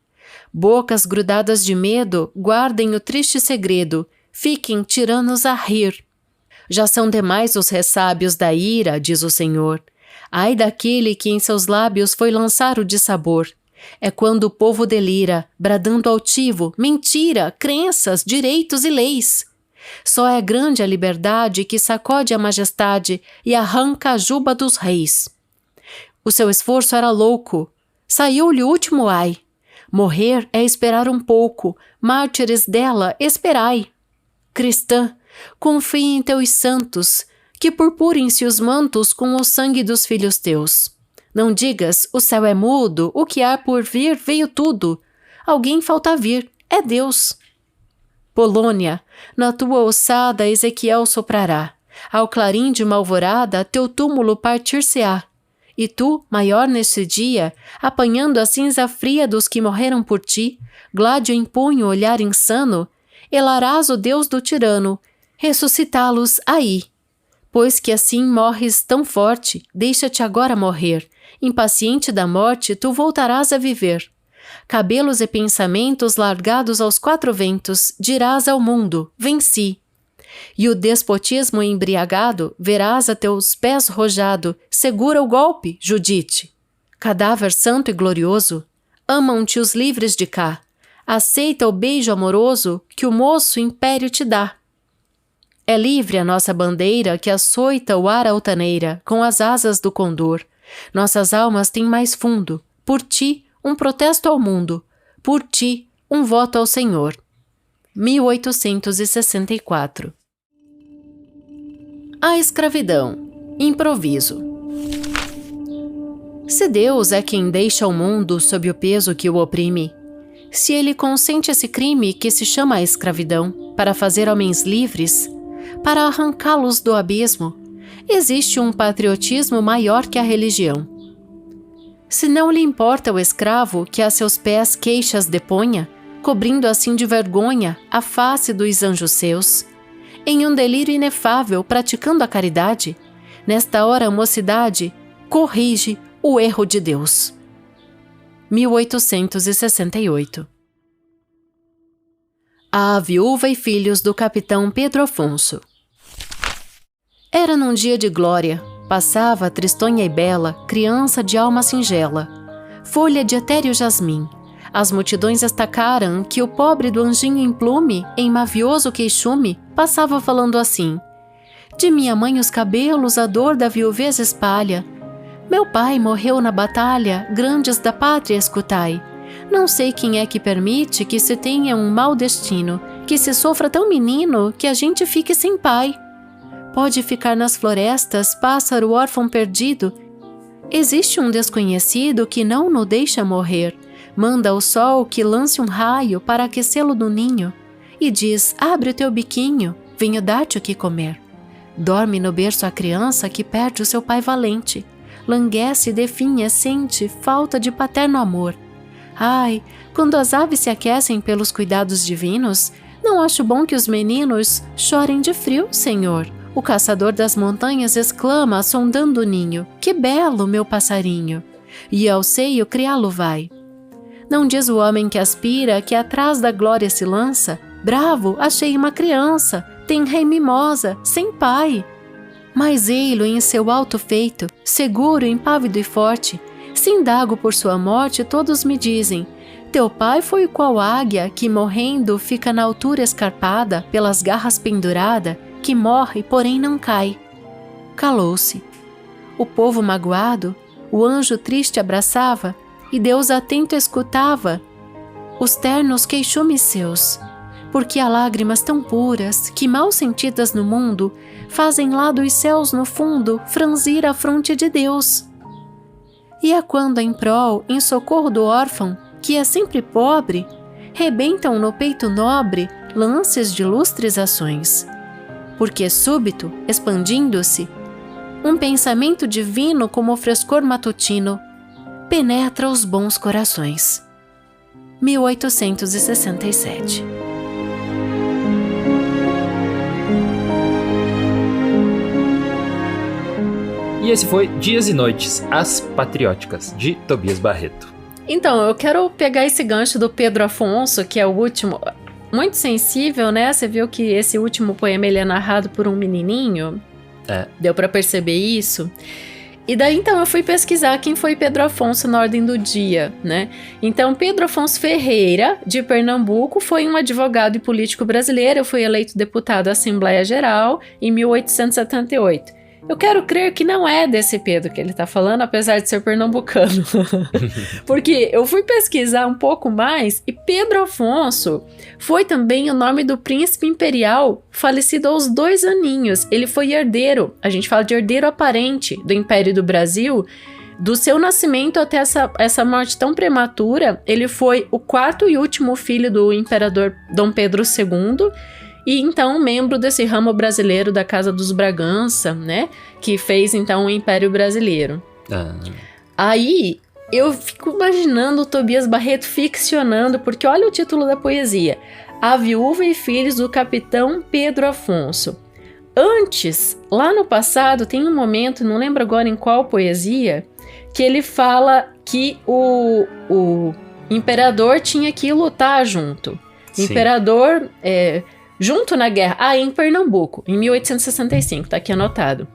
Bocas grudadas de medo guardem o triste segredo, fiquem tiranos a rir. Já são demais os ressábios da ira, diz o Senhor. Ai daquele que em seus lábios foi lançar o dissabor. É quando o povo delira, bradando altivo, mentira, crenças, direitos e leis. Só é grande a liberdade que sacode a majestade e arranca a juba dos reis. O seu esforço era louco. Saiu-lhe o último ai. Morrer é esperar um pouco. Mártires dela, esperai. Cristã, confie em teus santos, que purpurem-se os mantos com o sangue dos filhos teus. Não digas, o céu é mudo, o que há por vir veio tudo. Alguém falta vir, é Deus. Polônia, na tua ossada Ezequiel soprará. Ao clarim de uma alvorada teu túmulo partir-se-á. E tu, maior neste dia, apanhando a cinza fria dos que morreram por ti, gládio em punho olhar insano, elarás o Deus do tirano, ressuscitá-los aí. Pois que assim morres tão forte, deixa-te agora morrer. Impaciente da morte, tu voltarás a viver. Cabelos e pensamentos largados aos quatro ventos, dirás ao mundo, venci. E o despotismo embriagado, verás a teus pés rojado, segura o golpe, Judite. Cadáver santo e glorioso, amam-te os livres de cá. Aceita o beijo amoroso que o moço império te dá. É livre a nossa bandeira que açoita o ar altaneira com as asas do condor. Nossas almas têm mais fundo. Por ti, um protesto ao mundo. Por ti, um voto ao Senhor. 1864. A escravidão. Improviso. Se Deus é quem deixa o mundo sob o peso que o oprime, se ele consente esse crime que se chama a escravidão para fazer homens livres, para arrancá-los do abismo, existe um patriotismo maior que a religião. Se não lhe importa o escravo que a seus pés queixas deponha, cobrindo assim de vergonha a face dos anjos seus, em um delírio inefável praticando a caridade, nesta hora a mocidade corrige o erro de Deus. 1868. A viúva e filhos do capitão Pedro Afonso. Era num dia de glória, passava tristonha e bela, criança de alma singela, folha de etéreo jasmim. As multidões estacaram que o pobre do anjinho em plume, em mavioso queixume, passava falando assim: de minha mãe os cabelos a dor da viuvez espalha. Meu pai morreu na batalha, grandes da pátria escutai. Não sei quem é que permite que se tenha um mau destino, que se sofra tão menino que a gente fique sem pai. Pode ficar nas florestas pássaro órfão perdido. Existe um desconhecido que não no deixa morrer. Manda o sol que lance um raio para aquecê-lo no ninho e diz: abre o teu biquinho, venho dar-te o que comer. Dorme no berço a criança que perde o seu pai valente. Languece e definha, sente falta de paterno amor. Ai, quando as aves se aquecem pelos cuidados divinos, não acho bom que os meninos chorem de frio, Senhor. O caçador das montanhas exclama, sondando o ninho: que belo, meu passarinho! E ao seio criá-lo vai. Não diz o homem que aspira, que atrás da glória se lança: bravo, achei uma criança, tem rei mimosa, sem pai. Mas ei-lo em seu alto feito, seguro, impávido e forte. Se indago por sua morte, todos me dizem: teu pai foi qual águia que, morrendo, fica na altura escarpada, pelas garras pendurada, que morre, porém não cai. Calou-se. O povo magoado, o anjo triste abraçava, e Deus atento escutava os ternos queixumes seus, porque há lágrimas tão puras que, mal sentidas no mundo, fazem lá dos céus no fundo franzir a fronte de Deus. E é quando em prol, em socorro do órfão, que é sempre pobre, rebentam no peito nobre lances de lustres ações. Porque súbito, expandindo-se, um pensamento divino como o frescor matutino penetra os bons corações. 1867. E esse foi Dias e Noites, As Patrióticas, de Tobias Barreto. Então, eu quero pegar esse gancho do Pedro Afonso, que é o último, muito sensível, né? Você viu que esse último poema ele é narrado por um menininho? É. Deu pra perceber isso? E daí, então, eu fui pesquisar quem foi Pedro Afonso na ordem do dia, né? Então, Pedro Afonso Ferreira, de Pernambuco, foi um advogado e político brasileiro, foi eleito deputado à Assembleia Geral em 1878. Eu quero crer que não é desse Pedro que ele tá falando, apesar de ser pernambucano. Porque eu fui pesquisar um pouco mais e Pedro Afonso foi também o nome do príncipe imperial falecido aos 2 aninhos. Ele foi herdeiro, a gente fala de herdeiro aparente do Império do Brasil. Do seu nascimento até essa morte tão prematura, ele foi o 4º e último filho do imperador Dom Pedro II, e então membro desse ramo brasileiro da Casa dos Bragança, né? Que fez então o Império Brasileiro. Aí eu fico imaginando o Tobias Barreto ficcionando, porque olha o título da poesia: A Viúva e Filhos do Capitão Pedro Afonso. Antes, lá no passado, tem um momento, não lembro agora em qual poesia, que ele fala que o imperador tinha que lutar junto. Sim. Imperador... junto na guerra, em Pernambuco, em 1865, tá aqui anotado.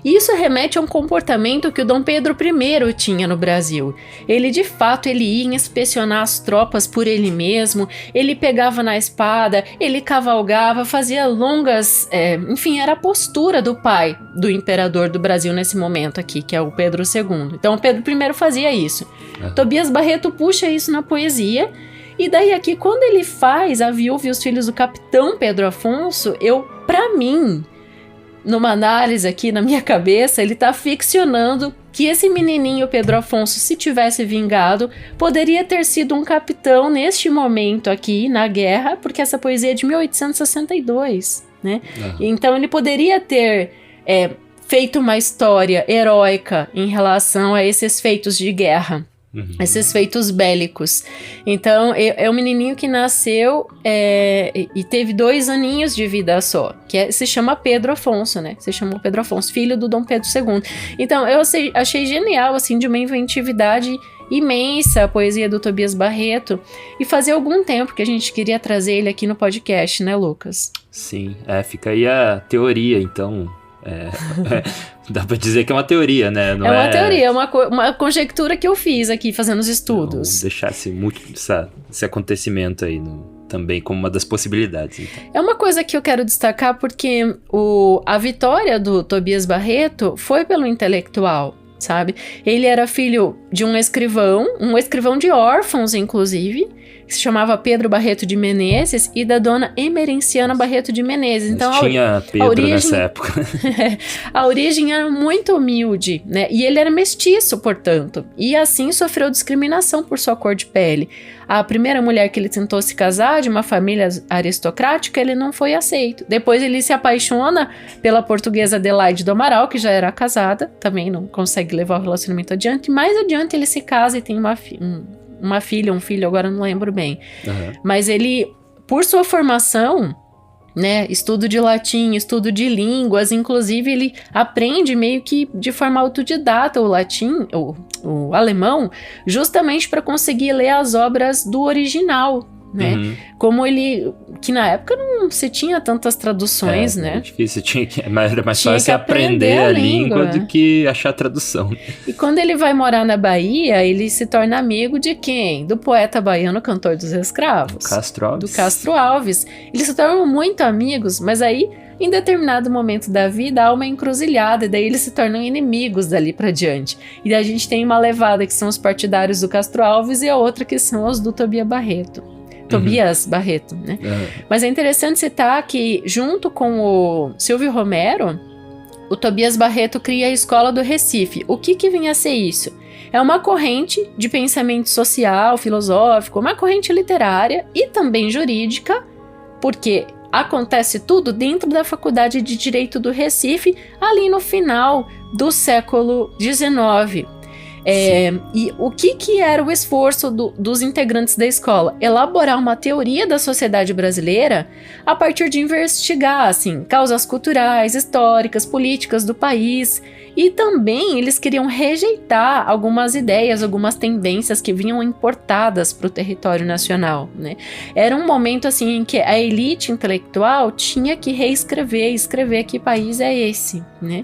Isso remete a um comportamento que o Dom Pedro I tinha no Brasil. Ele, de fato, ele ia inspecionar as tropas por ele mesmo, ele pegava na espada, ele cavalgava, fazia longas... enfim, era a postura do pai do imperador do Brasil nesse momento aqui, que é o Pedro II. Então, o Pedro I fazia isso. Tobias Barreto puxa isso na poesia. E daí aqui, quando ele faz A Viúva e os Filhos do Capitão Pedro Afonso, pra mim, numa análise aqui na minha cabeça, ele tá ficcionando que esse menininho Pedro Afonso, se tivesse vingado, poderia ter sido um capitão neste momento aqui, na guerra, porque essa poesia é de 1862, né? Então ele poderia ter feito uma história heróica em relação a esses feitos de guerra. Esses feitos bélicos. Então, é um menininho que nasceu e teve 2 aninhos de vida só, se chama Pedro Afonso, né? Se chamou Pedro Afonso, filho do Dom Pedro II. Então, eu achei genial, assim, de uma inventividade imensa a poesia do Tobias Barreto, e fazia algum tempo que a gente queria trazer ele aqui no podcast, né, Lucas? Sim, fica aí a teoria, então... dá pra dizer que é uma teoria, né? Não uma teoria, é uma conjectura que eu fiz aqui fazendo os estudos. Não deixar esse acontecimento aí também como uma das possibilidades. Então. É uma coisa que eu quero destacar porque a vitória do Tobias Barreto foi pelo intelectual, sabe? Ele era filho de um escrivão de órfãos, inclusive, que se chamava Pedro Barreto de Menezes, e da dona Emerenciana Barreto de Menezes. Então, tinha Pedro nessa época. A origem era muito humilde, né? E ele era mestiço, portanto. E assim sofreu discriminação por sua cor de pele. A primeira mulher que ele tentou se casar, de uma família aristocrática, ele não foi aceito. Depois ele se apaixona pela portuguesa Adelaide do Amaral, que já era casada, também não consegue levar o relacionamento adiante. Mais adiante ele se casa e tem uma filha, um filho, agora não lembro bem. Mas ele, por sua formação, né, estudo de latim, estudo de línguas, inclusive ele aprende meio que de forma autodidata o latim, o alemão, justamente para conseguir ler as obras do original, né? Como ele, que na época não se tinha tantas traduções, né? É difícil, era mais fácil aprender a língua do que achar a tradução. E quando ele vai morar na Bahia, ele se torna amigo de quem? Do poeta baiano, cantor dos escravos. Do Castro Alves. Eles se tornam muito amigos, mas aí, em determinado momento da vida, há uma encruzilhada, e daí eles se tornam inimigos dali pra diante. E daí a gente tem uma levada que são os partidários do Castro Alves e a outra que são os do Tobias Barreto, né? Mas é interessante citar que, junto com o Silvio Romero, o Tobias Barreto cria a Escola do Recife. O que vinha a ser isso? É uma corrente de pensamento social, filosófico, uma corrente literária e também jurídica, porque acontece tudo dentro da Faculdade de Direito do Recife, ali no final do século XIX. E o que era o esforço dos integrantes da escola? Elaborar uma teoria da sociedade brasileira a partir de investigar, assim, causas culturais, históricas, políticas do país. E também eles queriam rejeitar algumas ideias, algumas tendências que vinham importadas para o território nacional, né? Era um momento assim em que a elite intelectual tinha que escrever que país é esse, né?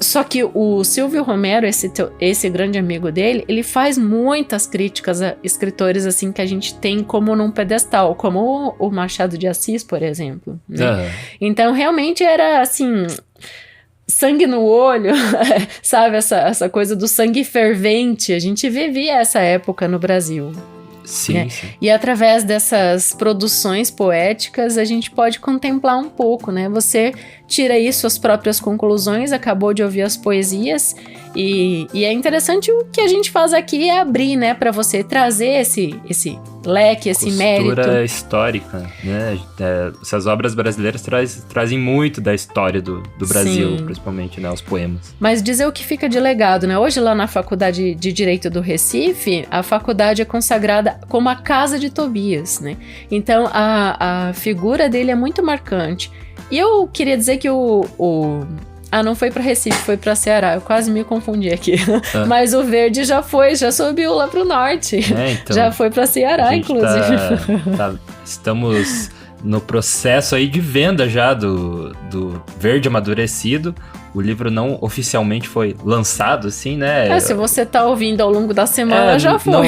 Só que o Silvio Romero, esse grande amigo dele, ele faz muitas críticas a escritores assim que a gente tem como num pedestal, como o Machado de Assis, por exemplo, né? Então, realmente era assim, sangue no olho, sabe? Essa coisa do sangue fervente. A gente vivia essa época no Brasil. Sim, né? sim. E através dessas produções poéticas a gente pode contemplar um pouco, né? Você tira aí suas próprias conclusões, acabou de ouvir as poesias e é interessante o que a gente faz aqui é abrir, né? Para você trazer esse leque, esse mérito. Cultura histórica, né? Essas obras brasileiras trazem muito da história do Brasil, Sim. principalmente, né? Os poemas. Mas dizer o que fica de legado, né? Hoje lá na Faculdade de Direito do Recife, a faculdade é consagrada como a Casa de Tobias, né? Então a figura dele é muito marcante. E eu queria dizer que não foi para Recife, foi para Ceará. Eu quase me confundi aqui. Mas o verde já subiu lá pro norte. Então, já foi para Ceará, inclusive. Estamos no processo aí de venda já do Verde Amadurecido. O livro não oficialmente foi lançado, assim, né? Se você tá ouvindo ao longo da semana, já foi. Não,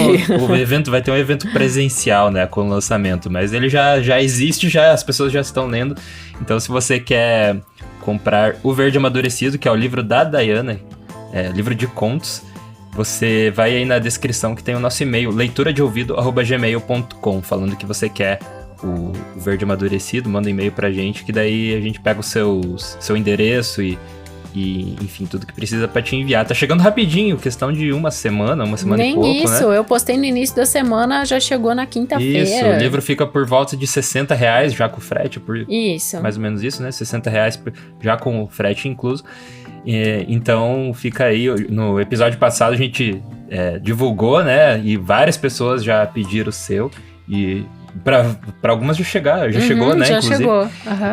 o evento vai ter um evento presencial, né, com o lançamento, mas ele já existe, as pessoas já estão lendo. Então, se você quer comprar o Verde Amadurecido, que é o livro da Dayana, livro de contos, você vai aí na descrição que tem o nosso e-mail, leituradeouvido@gmail.com, falando que você quer o Verde Amadurecido, manda um e-mail pra gente, que daí a gente pega o seu endereço e enfim, tudo que precisa pra te enviar. Tá chegando rapidinho, questão de uma semana Nem e pouco, isso, né? Eu postei no início da semana, já chegou na quinta-feira. Isso, o livro fica por volta de R$60 já com o frete, isso. Mais ou menos isso, né? R$60 já com o frete incluso. Então fica aí, no episódio passado a gente divulgou, né? E várias pessoas já pediram o seu e para algumas já chegou, né? Já inclusive. chegou.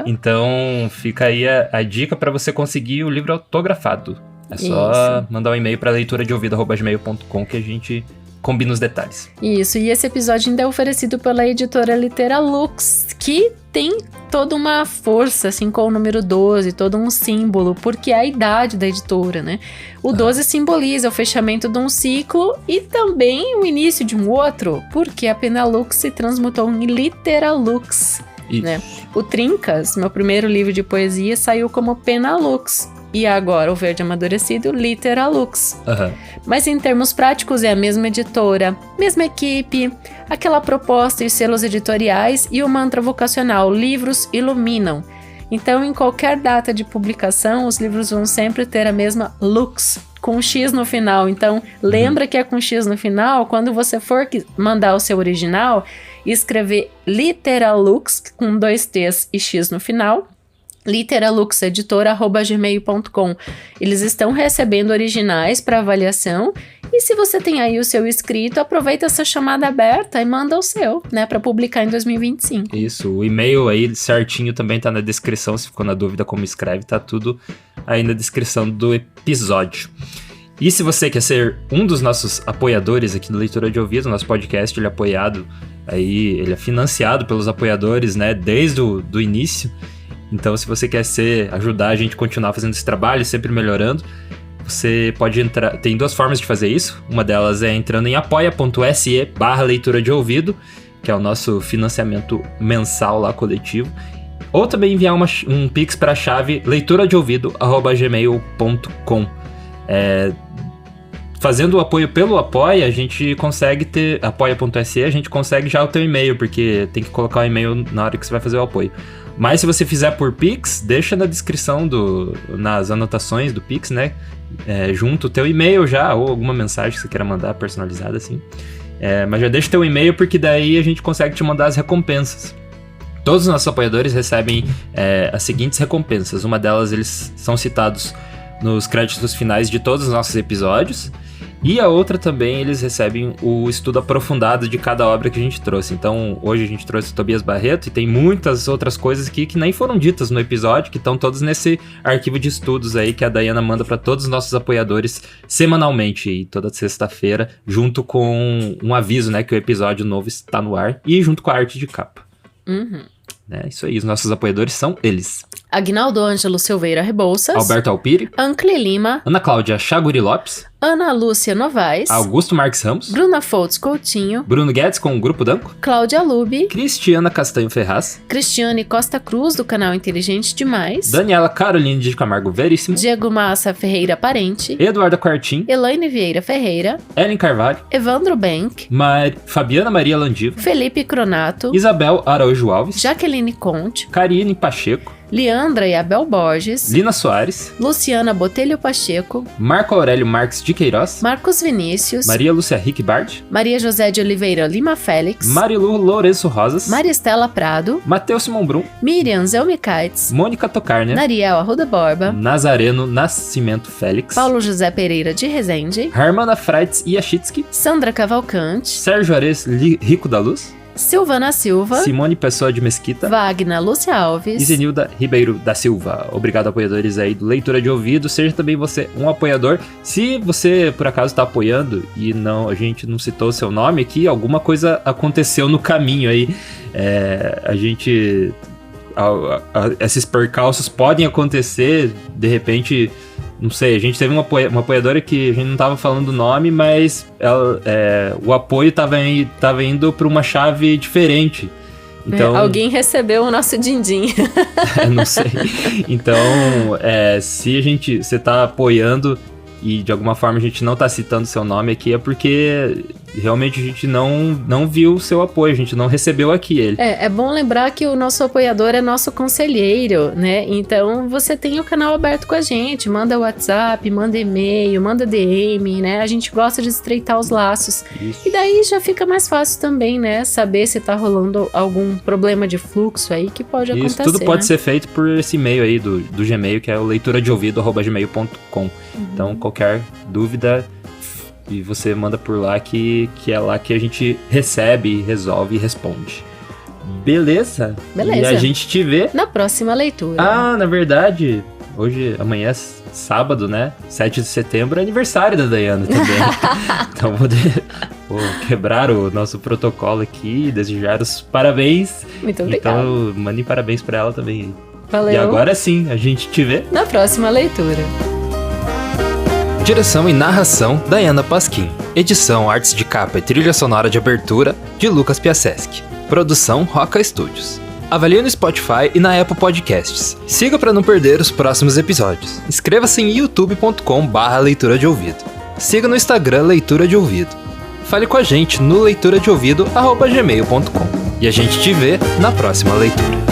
Então fica aí a dica para você conseguir o livro autografado. É só mandar um e-mail para leituradeouvido@gmail.com que a gente combina os detalhes. Isso, e esse episódio ainda é oferecido pela editora Literalux, que tem toda uma força, assim, com o número 12, todo um símbolo, porque é a idade da editora, né? O 12 simboliza o fechamento de um ciclo e também o início de um outro, porque a Penalux se transmutou em Literalux, né? O Trincas, meu primeiro livro de poesia, saiu como Penalux. E agora o Verde Amadurecido, Literalux. Mas em termos práticos é a mesma editora, mesma equipe, aquela proposta e selos editoriais e o mantra vocacional, livros iluminam. Então em qualquer data de publicação os livros vão sempre ter a mesma lux, com um X no final. Então lembra que é com X no final, quando você for mandar o seu original, escrever Literalux com 2 T's e X no final, literaluxeditora@gmail.com. Eles estão recebendo originais para avaliação e se você tem aí o seu escrito, aproveita essa chamada aberta e manda o seu, né, para publicar em 2025. Isso, o e-mail aí certinho também tá na descrição, se ficou na dúvida como escreve, tá tudo aí na descrição do episódio. E se você quer ser um dos nossos apoiadores aqui do Leitura de Ouvido, nosso podcast, ele é apoiado, aí ele é financiado pelos apoiadores, né, desde o início. Então, se você quer ajudar a gente a continuar fazendo esse trabalho, sempre melhorando, você pode entrar... Tem 2 formas de fazer isso. Uma delas é entrando em apoia.se/leitura de ouvido, que é o nosso financiamento mensal lá, coletivo. Ou também enviar um pix para a chave leituradeouvido@gmail.com. Fazendo o apoio pelo Apoia, a gente consegue ter... apoia.se, a gente consegue já o teu e-mail, porque tem que colocar o e-mail na hora que você vai fazer o apoio. Mas se você fizer por Pix, deixa na descrição, nas anotações do Pix, né? Junto o teu e-mail já, ou alguma mensagem que você queira mandar personalizada, assim. Mas já deixa o teu e-mail, porque daí a gente consegue te mandar as recompensas. Todos os nossos apoiadores recebem as seguintes recompensas. Uma delas, eles são citados nos créditos finais de todos os nossos episódios. E a outra também, eles recebem o estudo aprofundado de cada obra que a gente trouxe. Então, hoje a gente trouxe o Tobias Barreto e tem muitas outras coisas aqui que nem foram ditas no episódio, que estão todos nesse arquivo de estudos aí que a Dayana manda para todos os nossos apoiadores semanalmente, e toda sexta-feira, junto com um aviso, né, que o episódio novo está no ar, e junto com a arte de capa. Isso aí, os nossos apoiadores são eles. Aguinaldo Ângelo Silveira Rebouças, Alberto Alpire, Ancli Lima, Ana Cláudia Chaguri Lopes, Ana Lúcia Novaes, Augusto Marques Ramos, Bruna Foltz Coutinho, Bruno Guedes com o Grupo Danco, Cláudia Lubi, Cristiana Castanho Ferraz, Cristiane Costa Cruz, do canal Inteligente Demais, Daniela Caroline de Camargo Veríssimo, Diego Massa Ferreira Parente, Eduarda Quartim, Elaine Vieira Ferreira, Ellen Carvalho, Evandro Bank, Fabiana Maria Landivo, Felipe Cronato, Isabel Araújo Alves, Jaqueline Conte, Karine Pacheco, Leandra e Abel Borges, Lina Soares, Luciana Botelho Pacheco, Marco Aurélio Marques de Queiroz, Marcos Vinícius, Maria Lúcia Rick Bard, Maria José de Oliveira Lima Félix, Marilu Lourenço Rosas, Maria Estela Prado, Matheus Simon Brum, Miriam Zelmi Kites, Mônica Tocarner, Nariel Arruda Borba, Nazareno Nascimento Félix, Paulo José Pereira de Rezende, Hermana Freitz Iachitsky, Sandra Cavalcante, Sérgio Ares Rico da Luz, Silvana Silva, Simone Pessoa de Mesquita, Wagner Lúcia Alves, e Zenilda Ribeiro da Silva. Obrigado, apoiadores aí do Leitura de Ouvido. Seja também você um apoiador. Se você, por acaso, está apoiando e a gente não citou o seu nome aqui, alguma coisa aconteceu no caminho aí. Esses percalços podem acontecer, de repente... Não sei, a gente teve uma apoiadora que a gente não tava falando o nome, mas o apoio tava indo para uma chave diferente. Então, alguém recebeu o nosso din-din. Não sei. Então, se você tá apoiando e de alguma forma a gente não tá citando seu nome aqui, é porque realmente a gente não viu o seu apoio, a gente não recebeu aqui ele. É bom lembrar que o nosso apoiador é nosso conselheiro, né? Então você tem o canal aberto com a gente, manda WhatsApp, manda e-mail, manda DM, né? A gente gosta de estreitar os laços. Isso. E daí já fica mais fácil também, né? Saber se tá rolando algum problema de fluxo aí que pode acontecer. Isso tudo pode ser feito por esse e-mail aí do Gmail, que é o leituradeouvido@gmail.com. Então qualquer dúvida... E você manda por lá que é lá que a gente recebe, resolve e responde. Beleza? E a gente te vê na próxima leitura. Na verdade, amanhã é sábado, né? 7 de setembro é aniversário da Dayana também. Então vou quebrar o nosso protocolo aqui e desejar os parabéns. Muito obrigado. Então mandem parabéns pra ela também. Valeu. E agora sim, a gente te vê na próxima leitura. Direção e narração, Dayana Pasquim. Edição, artes de capa e trilha sonora de abertura, de Lucas Piaseschi. Produção, Roca Studios. Avalie no Spotify e na Apple Podcasts. Siga para não perder os próximos episódios. Inscreva-se em youtube.com/leitura de ouvido. Siga no Instagram Leitura de Ouvido. Fale com a gente no leituradeouvido@gmail.com. E a gente te vê na próxima leitura.